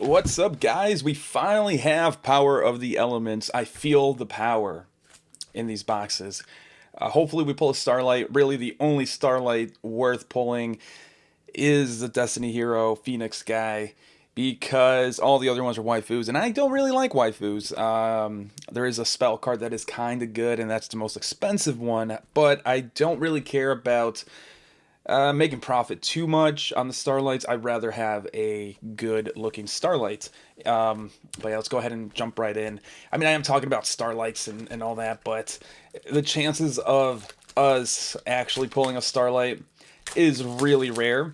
What's up, guys? We finally have Power of the Elements. I feel the power in these boxes. Hopefully we pull a Starlight. Really, the only Starlight worth pulling is the Destiny Hero Phoenix guy, because all the other ones are waifus, and I don't really like waifus. There is a spell card that is kind of good, and that's the most expensive one, but I don't really care about making profit too much on the Starlights. I'd rather have a good looking Starlight. But yeah, let's go ahead and jump right in. I mean, I am talking about Starlights and all that, but the chances of us actually pulling a Starlight is really rare,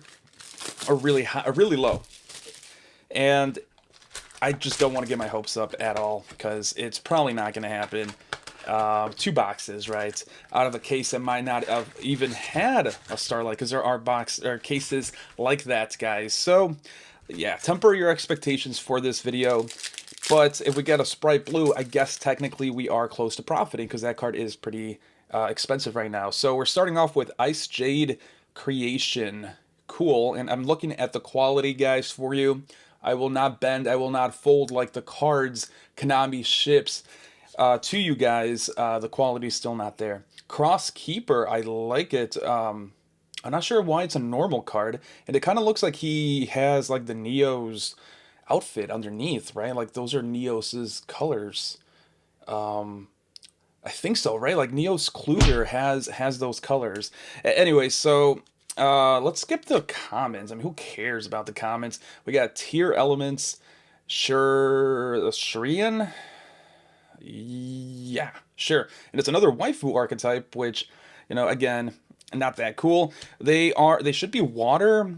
or really high, or really low. And I just don't want to get my hopes up at all, because it's probably not going to happen. Two boxes, right, out of a case that might not have even had a Starlight, because there are cases like that, guys. So yeah, temper your expectations for this video. But if we get a Spright Blue, I guess technically we are close to profiting, because that card is pretty expensive right now. So we're starting off with Ice Jade Creation. Cool. And I'm looking at the quality, guys, for you. I will not bend, I will not fold like the cards Konami ships to you guys. The quality is still not there. Cross Keeper, I like it. I'm not sure why it's a normal card, and it kind of looks like he has like the Neo's outfit underneath, right? Like those are Neos's colors. I think so, right? Like Neo's Kluger has those colors. Anyway, so let's skip the comments. I mean, who cares about the comments? We got tier elements. Shurian. Yeah, sure. And it's another waifu archetype, which, you know, again, not that cool. They should be water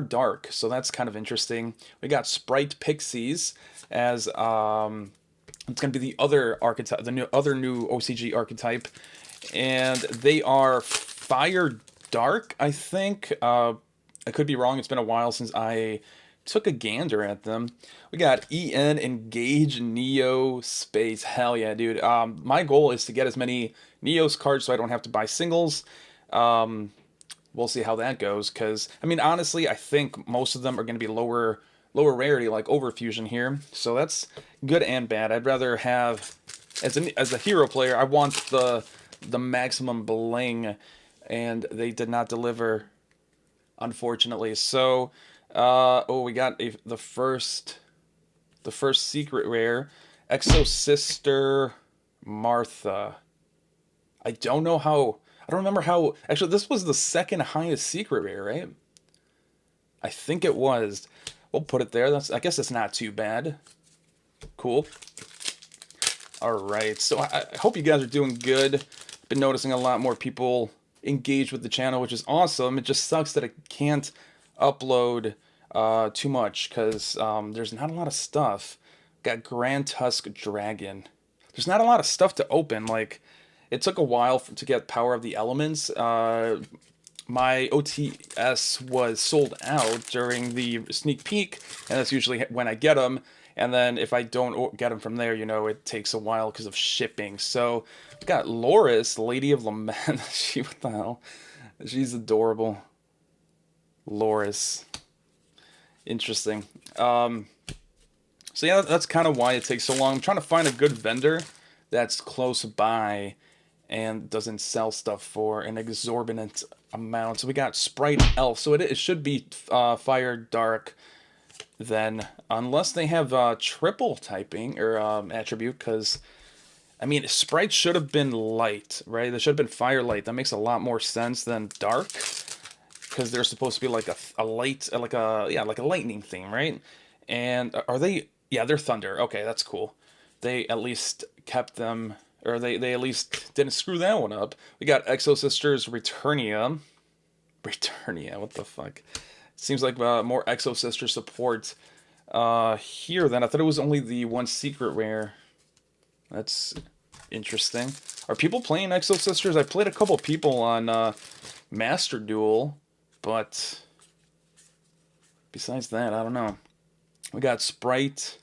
dark, so that's kind of interesting. We got Spright Pixies as it's gonna be the other archetype, the other new OCG archetype, and they are fire dark, I think. I could be wrong. It's been a while since I took a gander at them. We got EN Engage Neo Space. Hell yeah, dude. My goal is to get as many Neos cards so I don't have to buy singles. We'll see how that goes, because I mean, honestly, I think most of them are going to be lower rarity, like Overfusion here. So that's good and bad. I'd rather have, as a hero player, I want the maximum bling, and they did not deliver, unfortunately. So oh, we got the first secret rare, Exo Sister Martha. I don't know how. I don't remember how. Actually, this was the second highest secret rare, right? I think it was. We'll put it there. I guess it's not too bad. Cool. All right. So I hope you guys are doing good. Been noticing a lot more people engage with the channel, which is awesome. It just sucks that I can't upload too much, because there's not a lot of stuff. Got Grand Tusk Dragon. There's not a lot of stuff to open. Like, it took a while to get Power of the Elements. My OTS was sold out during the sneak peek, and that's usually when I get them. And then if I don't get them from there, you know, it takes a while because of shipping. So we got Loris, Lady of Lament. What the hell? She's adorable. Loris. Interesting. So yeah, that's kind of why it takes so long. I'm trying to find a good vendor that's close by and doesn't sell stuff for an exorbitant amount. So we got Spright Elf. So it should be fire dark then, unless they have triple typing or attribute, because I mean, Spright should have been light, right? They should have been fire light. That makes a lot more sense than dark, because they're supposed to be like a light, like a lightning theme, right? And are they? Yeah, they're thunder. Okay, that's cool. They at least kept them, or they at least didn't screw that one up. We got Exo Sisters Returnia. What the fuck? Seems like more Exo Sister support here then. I thought it was only the one secret rare. That's interesting. Are people playing Exo Sisters? I played a couple people on Master Duel, but besides that, I don't know. We got Spright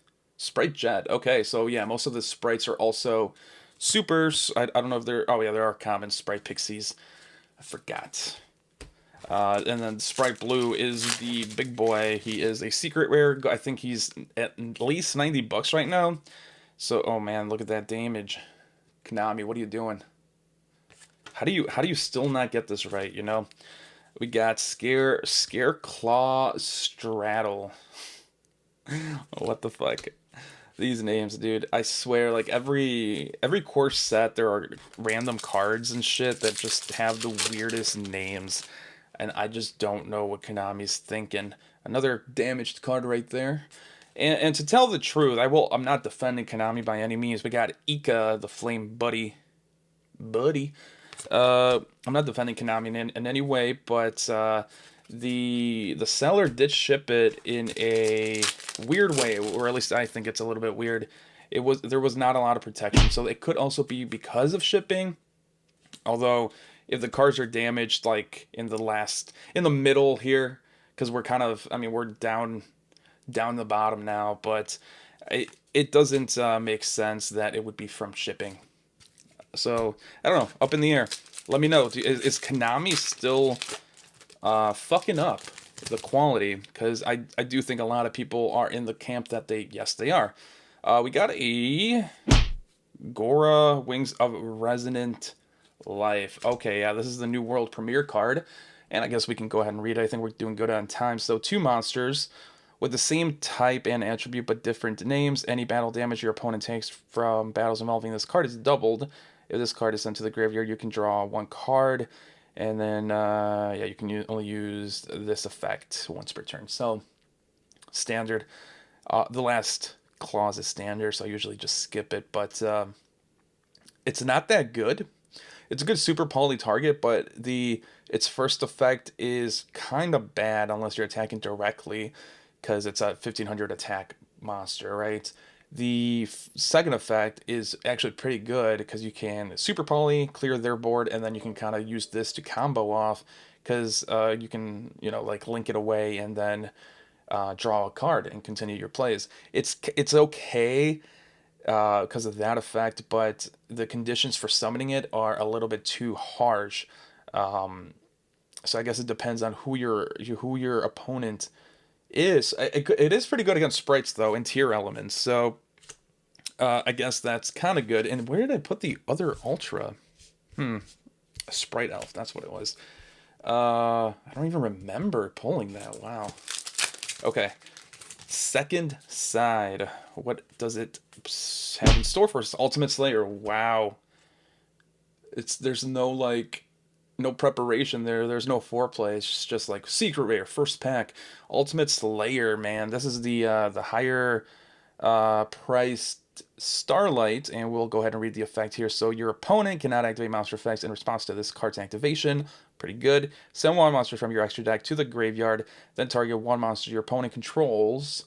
Jet. Okay, so yeah, most of the sprites are also supers. I don't know if they're... Oh yeah, there are common Spright Pixies. I forgot. And then Spright Blue is the big boy. He is a secret rare. I think he's at least $90 right now. So, oh man, look at that damage. Konami, what are you doing? How do you still not get this right, you know? We got 𝗦𝗨𝗣𝗣𝗢𝗥𝗧. What the fuck? These names, dude. I swear, like every course set, there are random cards and shit that just have the weirdest names, and I just don't know what Konami's thinking. Another damaged card right there. And to tell the truth, I'm not defending Konami by any means. We got Ika, the Flame Buddy. I'm not defending Konami in any way, but the seller did ship it in a weird way, or at least I think it's a little bit weird. There was not a lot of protection, so it could also be because of shipping. Although, if the cards are damaged, like in the middle here, because we're kind of, I mean, we're down the bottom now, but it doesn't make sense that it would be from shipping. So, I don't know, up in the air. Let me know, is Konami still fucking up the quality? Because I do think a lot of people are in the camp that yes, they are. We got a 𝗦𝗨𝗣𝗣𝗡𝗟, Wings of Resonant Life. Okay, yeah, this is the new world premiere card. And I guess we can go ahead and read it. I think we're doing good on time. So, 2 monsters with the same type and attribute but different names. Any battle damage your opponent takes from battles involving this card is doubled. If this card is sent to the graveyard, you can draw 1 card. And then, yeah, you can only use this effect once per turn. So, standard. The last clause is standard, so I usually just skip it. But it's not that good. It's a good super poly target, but its first effect is kind of bad unless you're attacking directly, because it's a 1500 attack monster, right? The second effect is actually pretty good because you can super poly, clear their board, and then you can kind of use this to combo off, because you can, like link it away and then draw a card and continue your plays. It's okay because of that effect, but the conditions for summoning it are a little bit too harsh. So I guess it depends on who your opponent is. It is pretty good against sprites though, and tier elements. So I guess that's kind of good. And where did I put the other ultra? Sprite Elf. That's what it was. I don't even remember pulling that. Wow. Okay. Second side. What does it have in store for us? Ultimate Slayer. Wow. There's no preparation there. There's no foreplay. It's just like secret rare, first pack, Ultimate Slayer. Man, this is the higher priced Starlight, and we'll go ahead and read the effect here. So your opponent cannot activate monster effects in response to this card's activation. Pretty good. Send 1 monster from your extra deck to the graveyard, then target 1 monster your opponent controls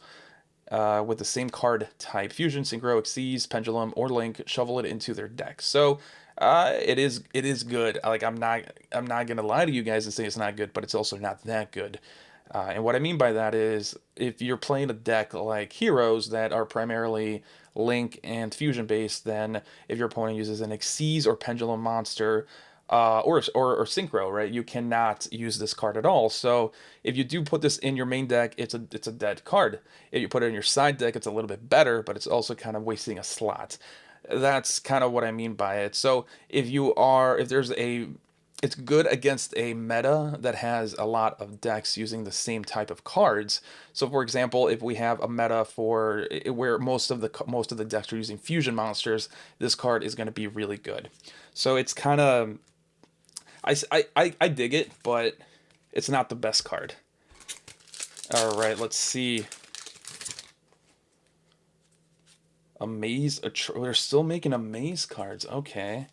with the same card type: Fusion, Synchro, Xyz, Pendulum, or Link. Shovel it into their deck. So it is good. Like I'm not gonna lie to you guys and say it's not good, but it's also not that good. And what I mean by that is, if you're playing a deck like Heroes that are primarily Link and Fusion based, then if your opponent uses an Xyz or Pendulum monster, or Synchro, right, you cannot use this card at all. So if you do put this in your main deck, it's a dead card. If you put it in your side deck, it's a little bit better, but it's also kind of wasting a slot. That's kind of what I mean by it. So it's good against a meta that has a lot of decks using the same type of cards. So, for example, if we have a meta for where most of the decks are using fusion monsters, this card is going to be really good. So it's kind of, I dig it, but it's not the best card. All right, let's see. They're still making Amaze cards. Okay.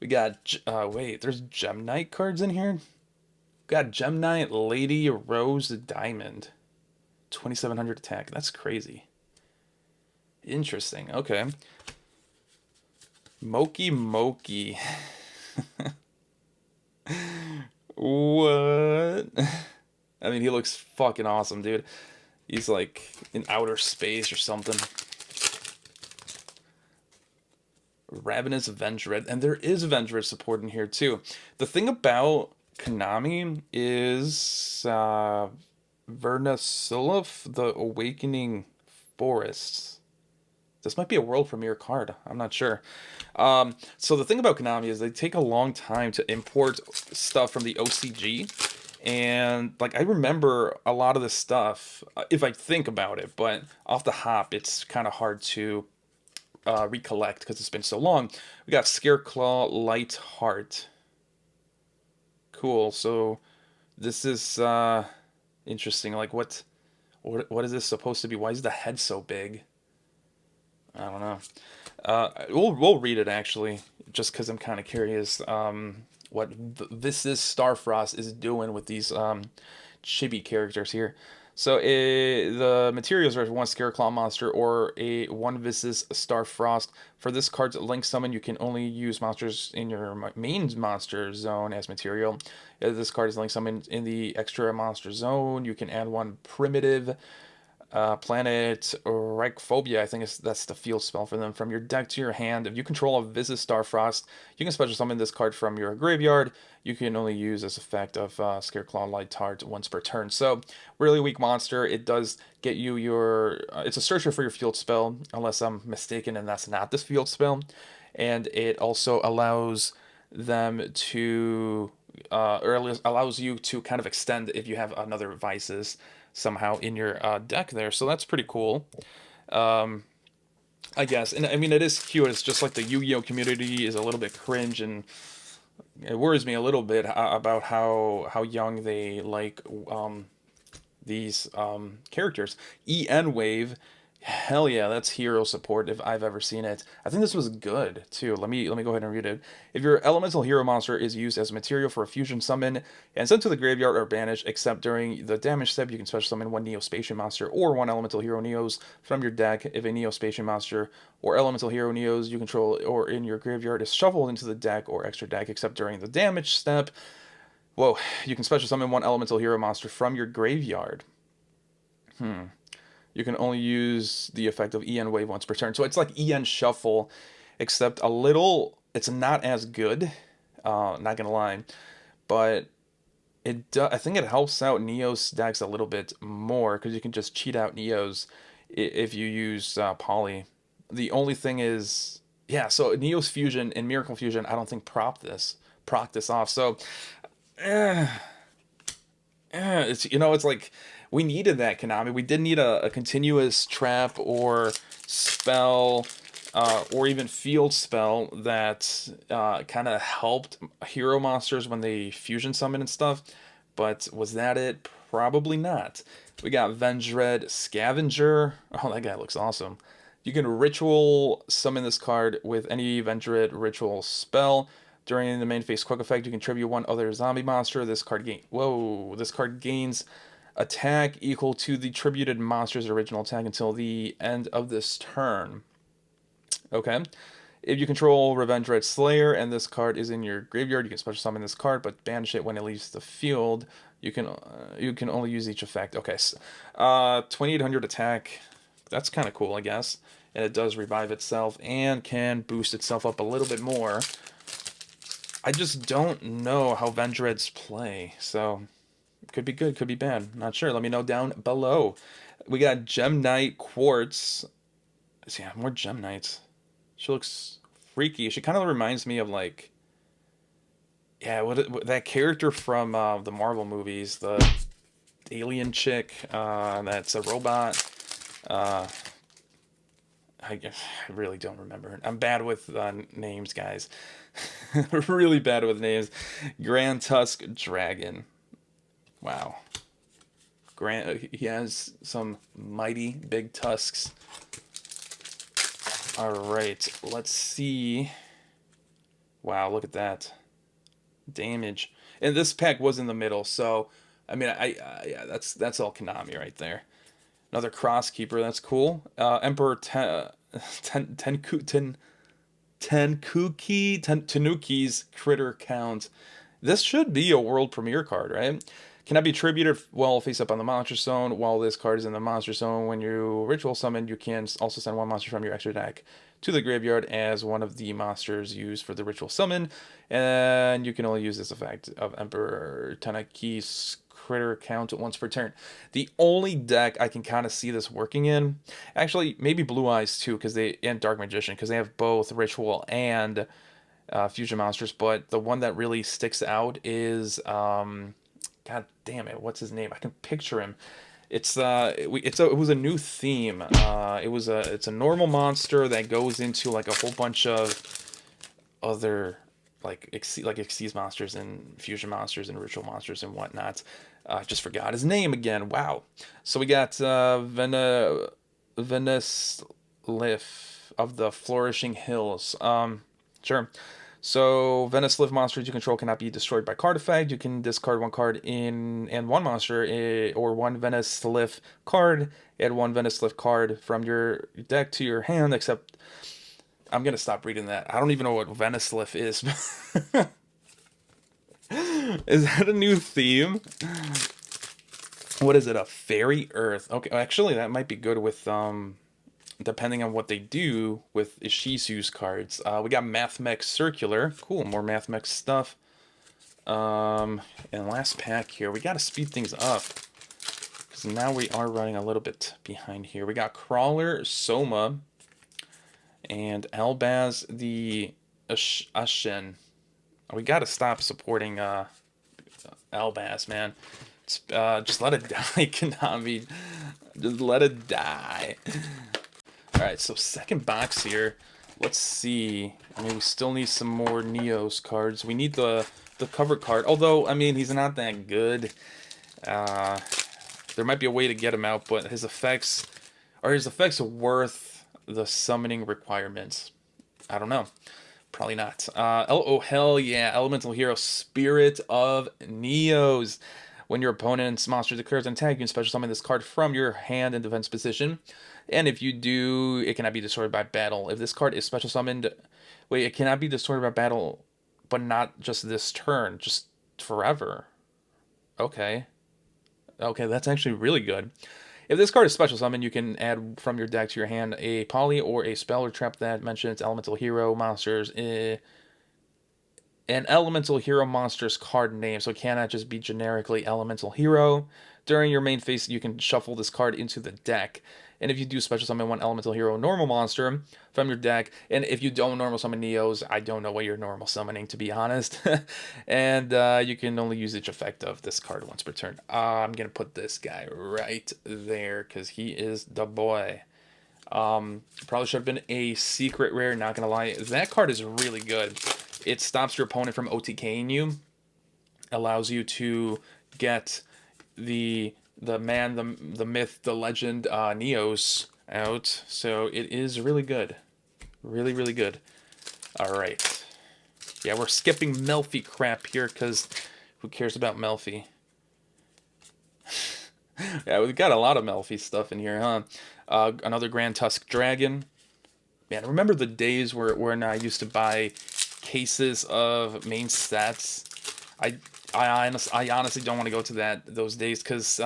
We got, wait, there's Gem Knight cards in here? Got Gem Knight, Lady Rose Diamond. 2700 attack. That's crazy. Interesting. Okay. 𝗦𝗨𝗣𝗣𝗡𝗟. What? I mean, he looks fucking awesome, dude. He's like in outer space or something. Ravenous Vengered, and there is Vengered support in here too. The thing about Konami is 𝗦𝗨𝗣𝗣𝗡𝗍, the Awakening Forests. This might be a world premiere card. I'm not sure. So the thing about Konami is they take a long time to import stuff from the OCG. And like I remember a lot of this stuff if I think about it, but off the hop, it's kind of hard to recollect because it's been so long. We got 𝗦𝗨𝗣𝗣𝗧. Cool. So this is interesting. Like what is this supposed to be? Why is the head so big? I don't know. We'll read it actually, just because I'm kind of curious what this is Starfrost is doing with these chibi characters here. So the materials are one Scareclaw monster or a one Visas Starfrost. For this card's link summon, you can only use monsters in your main monster zone as material. If this card is link summoned in the extra monster zone, you can add one primitive planet Reichphobia, I think that's the field spell for them, from your deck to your hand. If you control a Visas Starfrost, you can special summon this card from your graveyard. You can only use this effect of 𝗦𝗨𝗣𝗣𝗧 once per turn. So, really weak monster. It does get you your... it's a searcher for your field spell, unless I'm mistaken, and that's not this field spell. And it also allows them to... or allows you to kind of extend if you have another Vices somehow in your deck there. So that's pretty cool. I guess. And I mean, it is cute. It's just like the Yu-Gi-Oh community is a little bit cringe, and it worries me a little bit about how young they like these characters. 𝗦𝗨𝗣𝗣𝗡𝗅, hell yeah, that's hero support if I've ever seen it. I think this was good too. Let me go ahead and read it. If your elemental hero monster is used as material for a fusion summon and sent to the graveyard or banished, except during the damage step, you can special summon one 𝗲𝗡𝗍𝒻 monster or one elemental hero Neos from your deck. If a 𝗲𝗡𝗍𝒻 monster or elemental hero Neos you control or in your graveyard is shuffled into the deck or extra deck, except during the damage step, whoa, you can special summon one elemental hero monster from your graveyard. You can only use the effect of EN Wave once per turn. So it's like EN Shuffle, except a little... it's not as good, not gonna lie. But I think it helps out Neos decks a little bit more, because you can just cheat out Neos if you use Poly. The only thing is... yeah, so Neos Fusion and Miracle Fusion, I don't think proc this off. So... it's it's like we needed that, Konami. We did need a continuous trap or spell or even field spell that kind of helped hero monsters when they fusion summon and stuff. But was that it? Probably not. We got Vengered Scavenger. Oh, that guy looks awesome. You can ritual summon this card with any Vengered ritual spell. During the main phase quick effect, you can tribute one other zombie monster. This card gains attack equal to the tributed monster's original attack until the end of this turn. Okay. If you control Vengered Slayer and this card is in your graveyard, you can special summon this card, but banish it when it leaves the field. You can only use each effect. Okay. 2800 attack. That's kind of cool, I guess. And it does revive itself and can boost itself up a little bit more. I just don't know how Vengereds play, so could be good, could be bad. Not sure. Let me know down below. We got Gem Knight Quartz. Yeah, more Gem Knights. She looks freaky. She kind of reminds me of like, yeah, what that character from the Marvel movies, the alien chick that's a robot. I really don't remember. I'm bad with names, guys. Really bad with names. Grand Tusk Dragon. Wow. He has some mighty big tusks. Alright, let's see. Wow, look at that. Damage. And this pack was in the middle, so I mean, yeah, that's all Konami right there. Another Crosskeeper, that's cool. Emperor Tanuki's Critter Count. This should be a world premiere card, right? Cannot be attributed while face up on the monster zone. While this card is in the monster zone, when you ritual summon, you can also send one monster from your extra deck to the graveyard as one of the monsters used for the ritual summon. And you can only use this effect of Emperor Tanaki's critter count once per turn. The only deck I can kind of see this working in, actually, maybe Blue Eyes too, because and Dark Magician, because they have both ritual and fusion monsters. But the one that really sticks out is God damn it, what's his name? I can picture him. It was a new theme. It's a normal monster that goes into like a whole bunch of other like Xyz monsters and fusion monsters and ritual monsters and whatnot. Just forgot his name again. Wow. So we got Venice Liff of the Flourishing Hills. Sure. So Venice Lift monsters you control cannot be destroyed by card effect. You can discard one card and one monster or one Venice Lift card. Add one Venice Lift card from your deck to your hand. Except I'm gonna stop reading that. I don't even know what Venice Lift is. Is that a new theme? What is it? A Fairy Earth? Okay, actually that might be good with depending on what they do with Ishizu's cards. We got Mathmech Circular. Cool, more Mathmech stuff. And last pack here. We got to speed things up, because now we are running a little bit behind here. We got Crawler, Soma, and 𝗦𝗦𝗣𝗣𝗢𝗔𝗡. We got to stop supporting Albaz, man. Just let it die, Konami. Just let it die. Alright, so second box here. Let's see. I mean, we still need some more Neos cards. We need the cover card. Although, I mean, he's not that good. There might be a way to get him out, but his effects are worth the summoning requirements. I don't know. Probably not. Oh, hell yeah. Elemental Hero, Spirit of Neos. When your opponent's monster declares an attack, you can special summon this card from your hand in defense position. And if you do, it cannot be destroyed by battle. If this card is special summoned... Wait, it cannot be destroyed by battle, but not just this turn. Just forever. Okay. Okay, that's actually really good. If this card is special summoned, you can add from your deck to your hand a poly or a spell or trap that mentions elemental hero monsters. An elemental hero monster's card name, so it cannot just be generically elemental hero. During your main phase, you can shuffle this card into the deck. And if you do special summon one elemental hero normal monster from your deck, and if you don't normal summon Neos, I don't know what you're normal summoning, to be honest. And you can only use each effect of this card once per turn. I'm going to put this guy right there, because he is the boy. Probably should have been a secret rare, not going to lie. That card is really good. It stops your opponent from OTKing you. Allows you to get the man, the myth, the legend, Neos out. So it is really good. Really, really good. Alright. Yeah, we're skipping Melfi crap here, because who cares about Melfi? Yeah, we've got a lot of Melfi stuff in here, huh? Another Grand Tusk Dragon. Man, remember the days when I used to buy cases of main stats? I honestly don't want to go to those days, because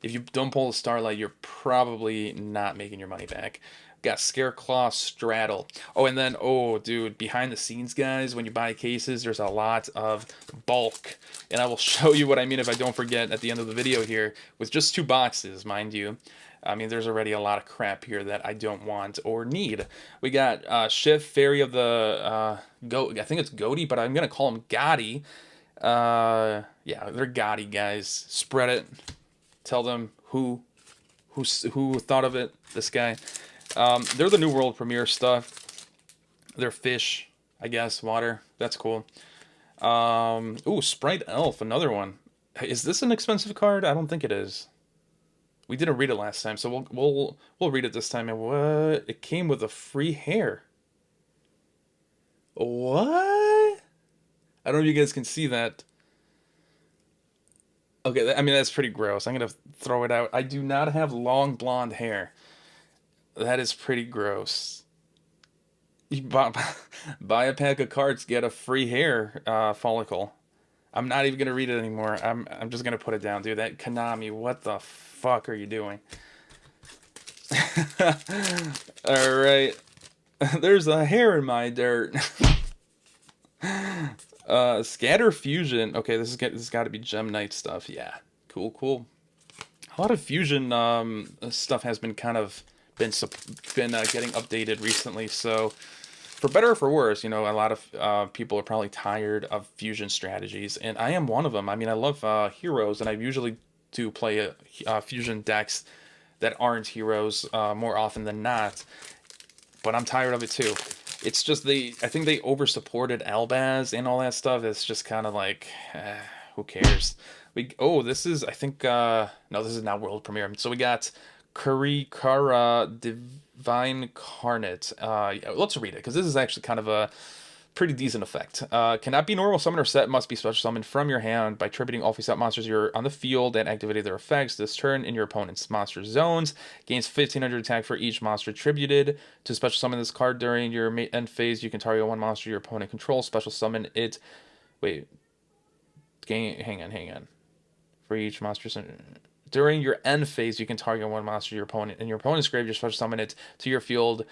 if you don't pull a Starlight, you're probably not making your money back. Got Scareclaw Straddle. Oh, and then, oh, dude, behind the scenes, guys, when you buy cases, there's a lot of bulk. And I will show you what I mean if I don't forget at the end of the video here, with just 2 boxes, mind you. I mean, there's already a lot of crap here that I don't want or need. We got Shiv, Fairy of the Goat. I think it's Goaty, but I'm going to call him Gotti. Yeah, they're Gotti, guys. Spread it. Tell them who thought of it, this guy. They're the New World Premiere stuff. They're fish, I guess, water. That's cool. Ooh, Sprite Elf, another one. Is this an expensive card? I don't think it is. We didn't read it last time, so we'll read it this time. And what? It came with a free hair. What? I don't know if you guys can see that. Okay, I mean, that's pretty gross. I'm gonna throw it out. I do not have long blonde hair. That is pretty gross. You buy a pack of cards, get a free hair follicle. I'm not even gonna read it anymore. I'm just gonna put it down, dude. That Konami, what the fuck are you doing? All right. There's a hair in my dirt. Scatter fusion. Okay, this has got to be Gem Knight stuff. Yeah, cool, cool. A lot of fusion stuff has been kind of been getting updated recently. So for better or for worse, you know, a lot of people are probably tired of fusion strategies, and I am one of them. I mean, I love heroes, and I usually do play fusion decks that aren't heroes more often than not. But I'm tired of it too. It's just I think they over supported 𝗦𝗦𝗣𝗣𝗧 and all that stuff. It's just kind of like, who cares? This is, I think, no, this is not world premiere. So we got 𝗦𝗦𝗣𝗦𝗧. Yeah, let's read it because this is actually kind of a pretty decent effect. Cannot be normal summon or set, must be special summoned from your hand by tributing all face-up monsters you're on the field and activating their effects this turn in your opponent's monster zones. Gains 1500 attack for each monster tributed. To special summon this card during your end phase, you can target one monster your opponent controls. Special summon it. Wait. Hang on. For each monster. During your end phase, you can target one monster your opponent in your opponent's grave. You special summon it to your field.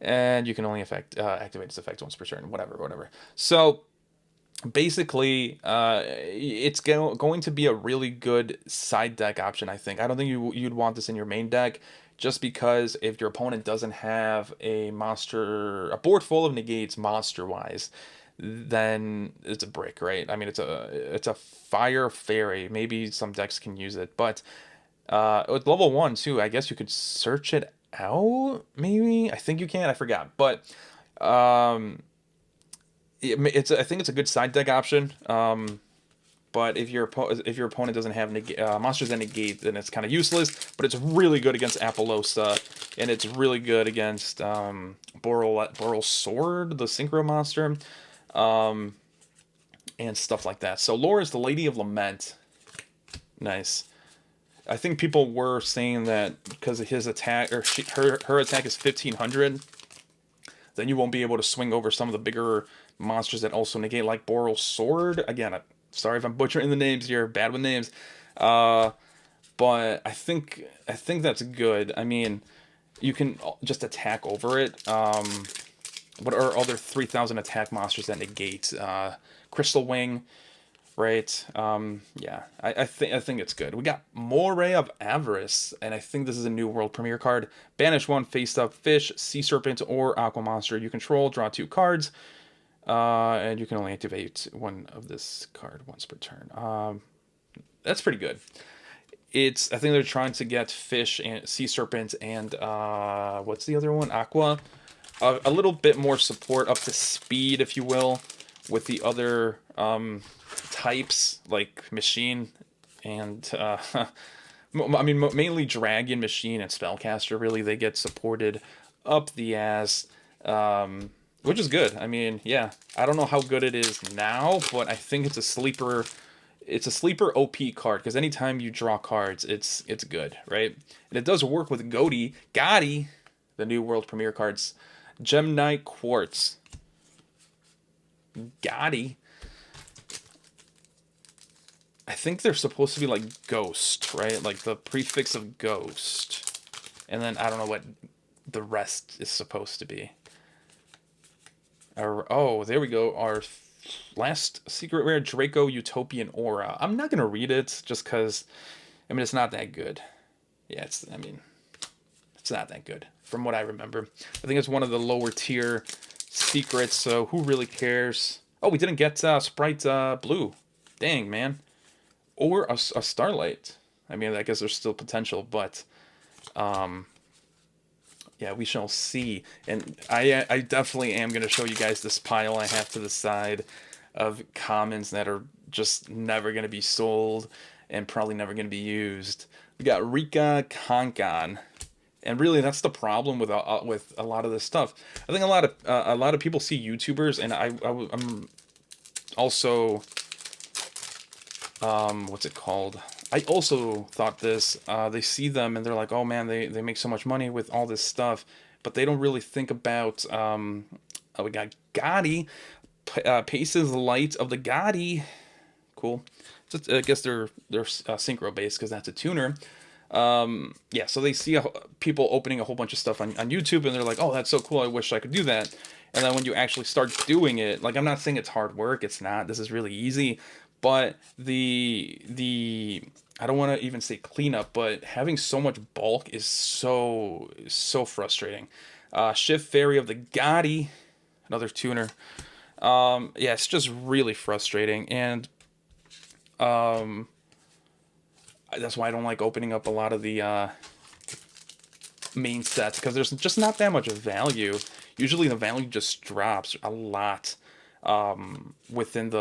And you can only activate its effect once per turn, whatever. So basically, it's going to be a really good side deck option, I think. I don't think you'd want this in your main deck, just because if your opponent doesn't have a board full of negates monster-wise, then it's a brick, right? I mean, it's a fire fairy. Maybe some decks can use it, but with level 1 too, I guess you could search it out, maybe. I think you can. I forgot, but I think it's a good side deck option. But if your opponent doesn't have monsters that negate, then it's kind of useless. But it's really good against 𝗦𝗦𝗣𝗦𝗧, and it's really good against 𝗦𝗨𝗣𝗣𝗡𝗟, the synchro monster, and stuff like that. So Lore is the Lady of Lament. Nice. I think people were saying that because of his attack, or her attack is 1500, then you won't be able to swing over some of the bigger monsters that also negate, like 𝗦𝗨𝗣𝗍. Again, sorry if I'm butchering the names here, bad with names. But I think that's good. I mean, you can just attack over it. What are other 3000 attack monsters that negate? Crystal Wing. Right. Yeah. I think it's good. We got Moray of Avarice, and I think this is a new world premiere card. Banish one face-up fish, sea serpent, or aqua monster you control. Draw 2 cards, and you can only activate one of this card once per turn. That's pretty good. I think they're trying to get fish and sea serpent and what's the other one? Aqua. A little bit more support, up to speed, if you will, with the other types like machine and I mean mainly dragon, machine, and spellcaster. Really, they get supported up the ass, which is good. I mean, yeah, I don't know how good it is now, but I think it's a sleeper. It's a sleeper OP card because anytime you draw cards, it's good, right? And it does work with 𝗦𝗦𝗣𝗦𝗬, the new world premiere cards. Gem Knight Quartz. 𝗦𝗦𝗣𝗦𝗬. I think they're supposed to be like ghost, right? Like the prefix of ghost. And then I don't know what the rest is supposed to be. Oh, there we go. Our last secret rare, Draco Utopian Aura. I'm not going to read it just because, I mean, it's not that good. Yeah, it's not that good from what I remember. I think it's one of the lower tier secrets, so who really cares? Oh, we didn't get Spright Blue. Dang, man. Or a Starlight. I mean, I guess there's still potential, but yeah, we shall see. And I definitely am going to show you guys this pile I have to the side of commons that are just never going to be sold and probably never going to be used. We got Rika Kankan. And really, that's the problem with a lot of this stuff. I think a lot of people see YouTubers, and I'm also what's it called? I also thought this. They see them and they're like, oh man, they make so much money with all this stuff, but they don't really think about. Oh, we got Gotti, Pace's Light of the Gotti. cool. I guess they're synchro based because that's a tuner. Yeah, so they see people opening a whole bunch of stuff on YouTube, and they're like, oh, that's so cool, I wish I could do that. And then when you actually start doing it, like, I'm not saying it's hard work, it's not, this is really easy, but the I don't want to even say cleanup, but having so much bulk is so frustrating. Shift Fairy of the Gotti, another tuner. Yeah, it's just really frustrating, and that's why I don't like opening up a lot of the main sets, because there's just not that much of value. Usually the value just drops a lot within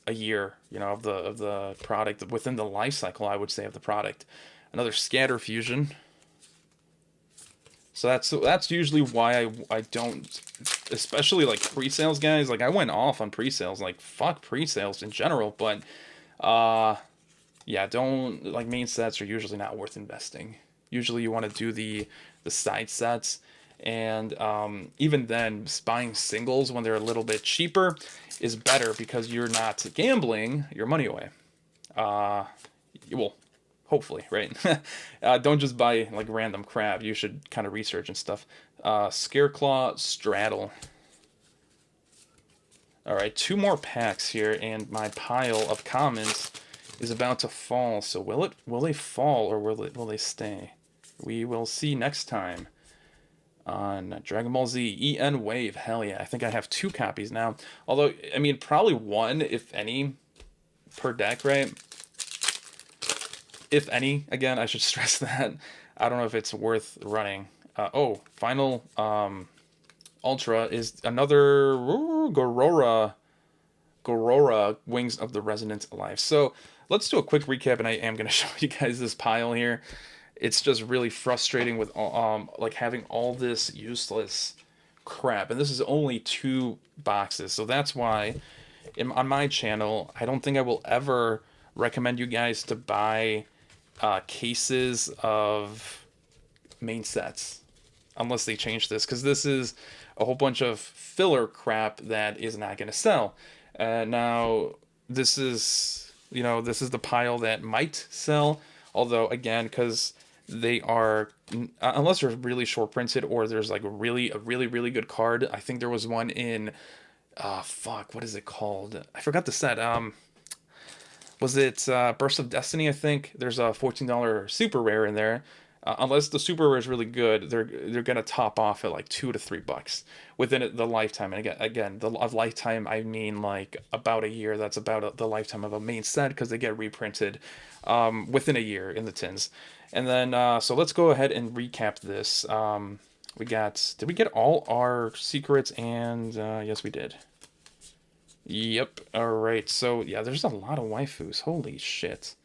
a year, you know, of the product, within the life cycle, I would say, of the product. Another Scatter Fusion. So that's usually why I don't, especially like pre-sales, guys. Like, I went off on pre-sales, like, fuck pre-sales in general, but yeah, don't, like, main sets are usually not worth investing. Usually you want to do the side sets, and even then, buying singles when they're a little bit cheaper is better, because you're not gambling your money away. Well, hopefully, right? Don't just buy like random crap. You should kind of research and stuff. 𝗦𝗨𝗣𝗣𝗥𝗧. All right, 2 more packs here, and my pile of commons is about to fall. So will they fall, or will they stay? We will see next time on Dragon Ball Z EN Wave. Hell yeah! I think I have 2 copies now. Although, I mean, probably 1, if any, per deck, right? If any, again, I should stress that. I don't know if it's worth running. Oh, final Ultra is another 𝗦𝗨𝗣𝗣𝗢𝗥𝗧, Wings of the Resonant Alive. So let's do a quick recap, and I am going to show you guys this pile here. It's just really frustrating with like having all this useless crap, and this is only 2 boxes. So that's why on my channel, I don't think I will ever recommend you guys to buy cases of main sets unless they change this, because this is a whole bunch of filler crap that is not going to sell. Now, this is, you know, this is the pile that might sell, although, again, because they are, unless they're really short printed, or there's like a really good card. I think there was one in fuck, what is it called? I forgot the set. Was it Burst of Destiny? I think there's a $14 super rare in there. Unless the super rare is really good, they're gonna top off at like $2 to $3 within the lifetime. And again, the lifetime, I mean like about a year. That's about the lifetime of a main set, because they get reprinted within a year in the tins. And then so let's go ahead and recap this. Did we get all our secrets? And yes, we did. Yep. All right. So yeah, there's a lot of waifus. Holy shit.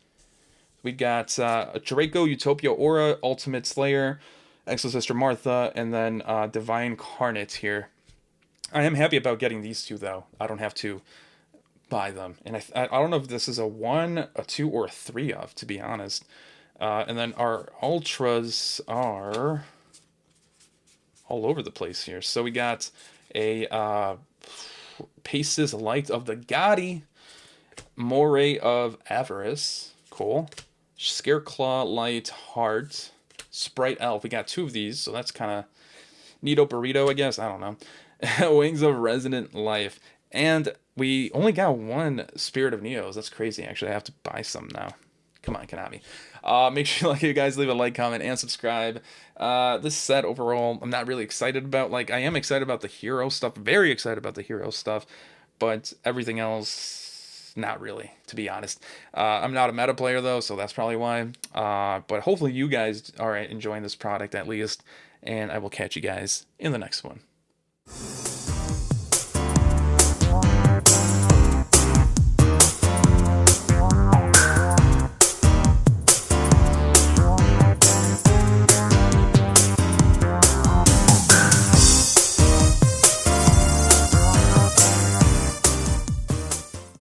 We got Draco, Utopia Aura, Ultimate Slayer, Exo-Sister Martha, and then Divine Carnate here. I am happy about getting these 2, though. I don't have to buy them. And I don't know if this is a 1, a 2, or a 3 of, to be honest. And then our Ultras are all over the place here. So we got a Paces Light of the Gotti, Moray of Avarice. Cool. Scareclaw Light Heart, Sprite Elf. We got 2 of these, so that's kind of neato burrito, I guess. I don't know. Wings of Resonant Life. And we only got 1 Spirit of Neos. That's crazy. Actually, I have to buy some now. Come on, Konami. Make sure you guys leave a like, comment, and subscribe. This set overall, I'm not really excited about. Like, I am excited about the hero stuff. Very excited about the hero stuff. But everything else, not really, to be honest. I'm not a meta player, though, so that's probably why. But hopefully you guys are enjoying this product at least. And I will catch you guys in the next one.